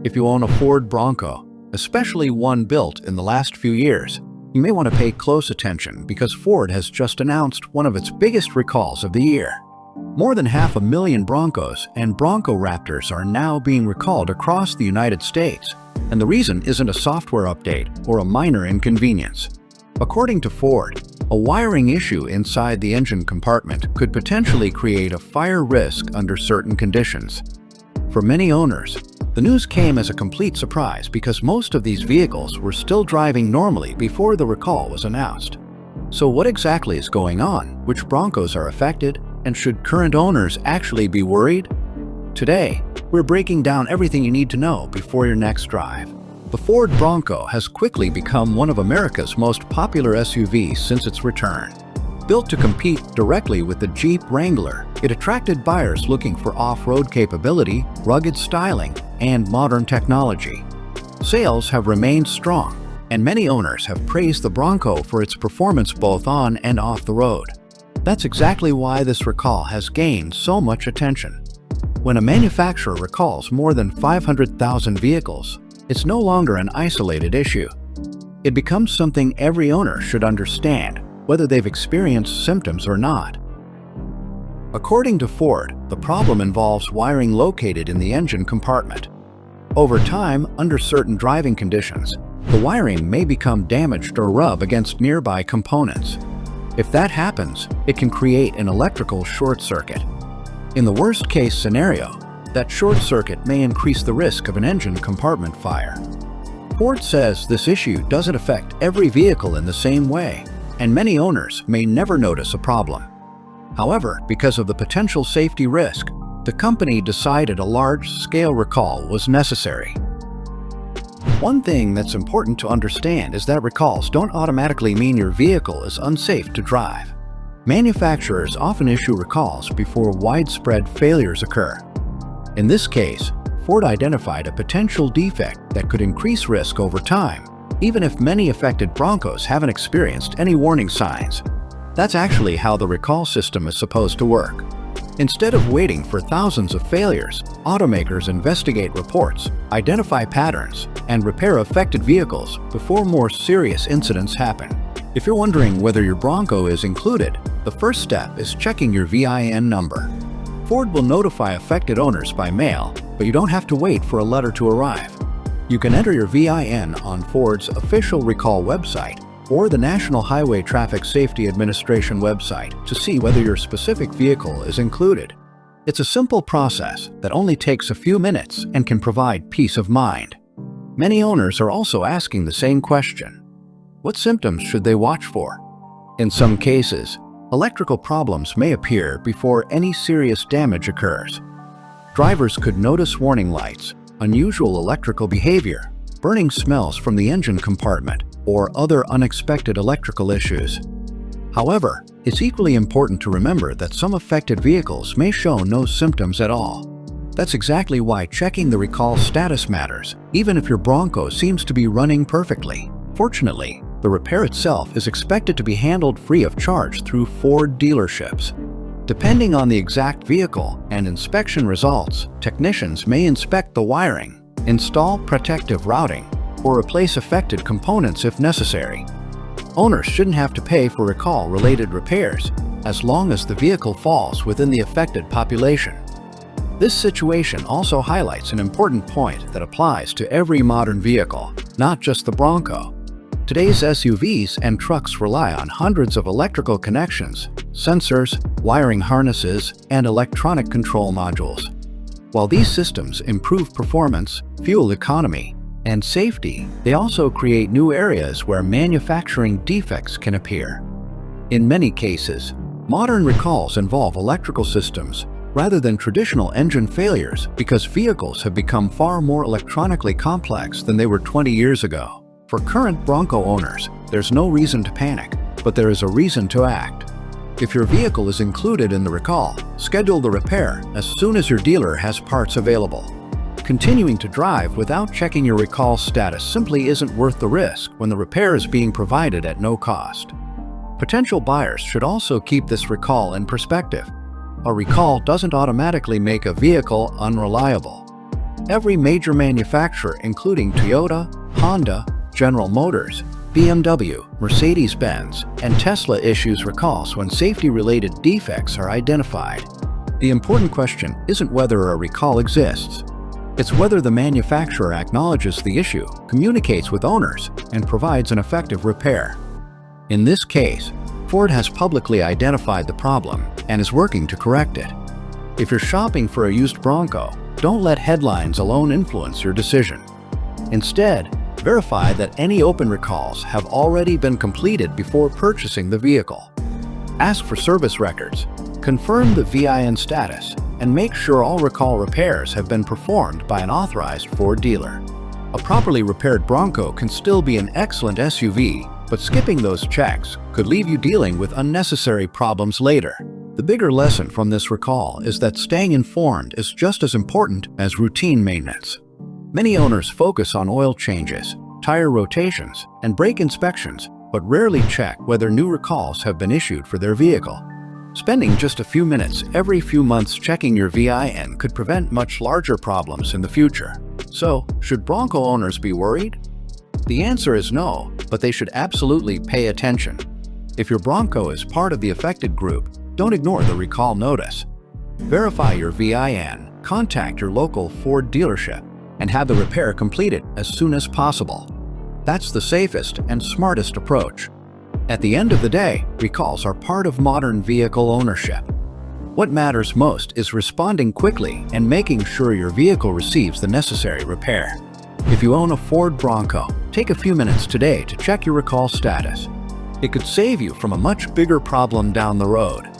If you own a Ford Bronco, especially one built in the last few years, you may want to pay close attention because Ford has just announced one of its biggest recalls of the year. More than 500,000 Broncos and Bronco Raptors are now being recalled across the United States, and the reason isn't a software update or a minor inconvenience. According to Ford, a wiring issue inside the engine compartment could potentially create a fire risk under certain conditions. For many owners, the news came as a complete surprise because most of these vehicles were still driving normally before the recall was announced. So what exactly is going on? Which Broncos are affected? And should current owners actually be worried? Today, we're breaking down everything you need to know before your next drive. The Ford Bronco has quickly become one of America's most popular SUVs since its return. Built to compete directly with the Jeep Wrangler, it attracted buyers looking for off-road capability, rugged styling, and modern technology. Sales have remained strong, and many owners have praised the Bronco for its performance both on and off the road. That's exactly why this recall has gained so much attention. When a manufacturer recalls more than 500,000 vehicles, it's no longer an isolated issue. It becomes something every owner should understand, whether they've experienced symptoms or not. According to Ford, the problem involves wiring located in the engine compartment. Over time, under certain driving conditions, the wiring may become damaged or rub against nearby components. If that happens, it can create an electrical short circuit. In the worst-case scenario, that short circuit may increase the risk of an engine compartment fire. Ford says this issue doesn't affect every vehicle in the same way, and many owners may never notice a problem. However, because of the potential safety risk, the company decided a large-scale recall was necessary. One thing that's important to understand is that recalls don't automatically mean your vehicle is unsafe to drive. Manufacturers often issue recalls before widespread failures occur. In this case, Ford identified a potential defect that could increase risk over time, even if many affected Broncos haven't experienced any warning signs. That's actually how the recall system is supposed to work. Instead of waiting for thousands of failures, automakers investigate reports, identify patterns, and repair affected vehicles before more serious incidents happen. If you're wondering whether your Bronco is included, the first step is checking your VIN number. Ford will notify affected owners by mail, but you don't have to wait for a letter to arrive. You can enter your VIN on Ford's official recall website or the National Highway Traffic Safety Administration website to see whether your specific vehicle is included. It's a simple process that only takes a few minutes and can provide peace of mind. Many owners are also asking the same question. What symptoms should they watch for? In some cases, electrical problems may appear before any serious damage occurs. Drivers could notice warning lights, unusual electrical behavior, burning smells from the engine compartment, or other unexpected electrical issues. However, it's equally important to remember that some affected vehicles may show no symptoms at all. That's exactly why checking the recall status matters, even if your Bronco seems to be running perfectly. Fortunately, the repair itself is expected to be handled free of charge through Ford dealerships. Depending on the exact vehicle and inspection results, technicians may inspect the wiring, install protective routing, or replace affected components if necessary. Owners shouldn't have to pay for recall-related repairs as long as the vehicle falls within the affected population. This situation also highlights an important point that applies to every modern vehicle, not just the Bronco. Today's SUVs and trucks rely on hundreds of electrical connections, sensors, wiring harnesses, and electronic control modules. While these systems improve performance, fuel economy, and safety, they also create new areas where manufacturing defects can appear. In many cases, modern recalls involve electrical systems rather than traditional engine failures because vehicles have become far more electronically complex than they were 20 years ago. For current Bronco owners, there's no reason to panic, but there is a reason to act. If your vehicle is included in the recall, schedule the repair as soon as your dealer has parts available. Continuing to drive without checking your recall status simply isn't worth the risk when the repair is being provided at no cost. Potential buyers should also keep this recall in perspective. A recall doesn't automatically make a vehicle unreliable. Every major manufacturer, including Toyota, Honda, General Motors, BMW, Mercedes-Benz, and Tesla, issues recalls when safety-related defects are identified. The important question isn't whether a recall exists. It's whether the manufacturer acknowledges the issue, communicates with owners, and provides an effective repair. In this case, Ford has publicly identified the problem and is working to correct it. If you're shopping for a used Bronco, don't let headlines alone influence your decision. Instead, verify that any open recalls have already been completed before purchasing the vehicle. Ask for service records, confirm the VIN status, and make sure all recall repairs have been performed by an authorized Ford dealer. A properly repaired Bronco can still be an excellent SUV, but skipping those checks could leave you dealing with unnecessary problems later. The bigger lesson from this recall is that staying informed is just as important as routine maintenance. Many owners focus on oil changes, tire rotations, and brake inspections, but rarely check whether new recalls have been issued for their vehicle. Spending just a few minutes every few months checking your VIN could prevent much larger problems in the future. So, should Bronco owners be worried? The answer is no, but they should absolutely pay attention. If your Bronco is part of the affected group, don't ignore the recall notice. Verify your VIN, contact your local Ford dealership, and have the repair completed as soon as possible. That's the safest and smartest approach. At the end of the day, recalls are part of modern vehicle ownership. What matters most is responding quickly and making sure your vehicle receives the necessary repair. If you own a Ford Bronco, take a few minutes today to check your recall status. It could save you from a much bigger problem down the road.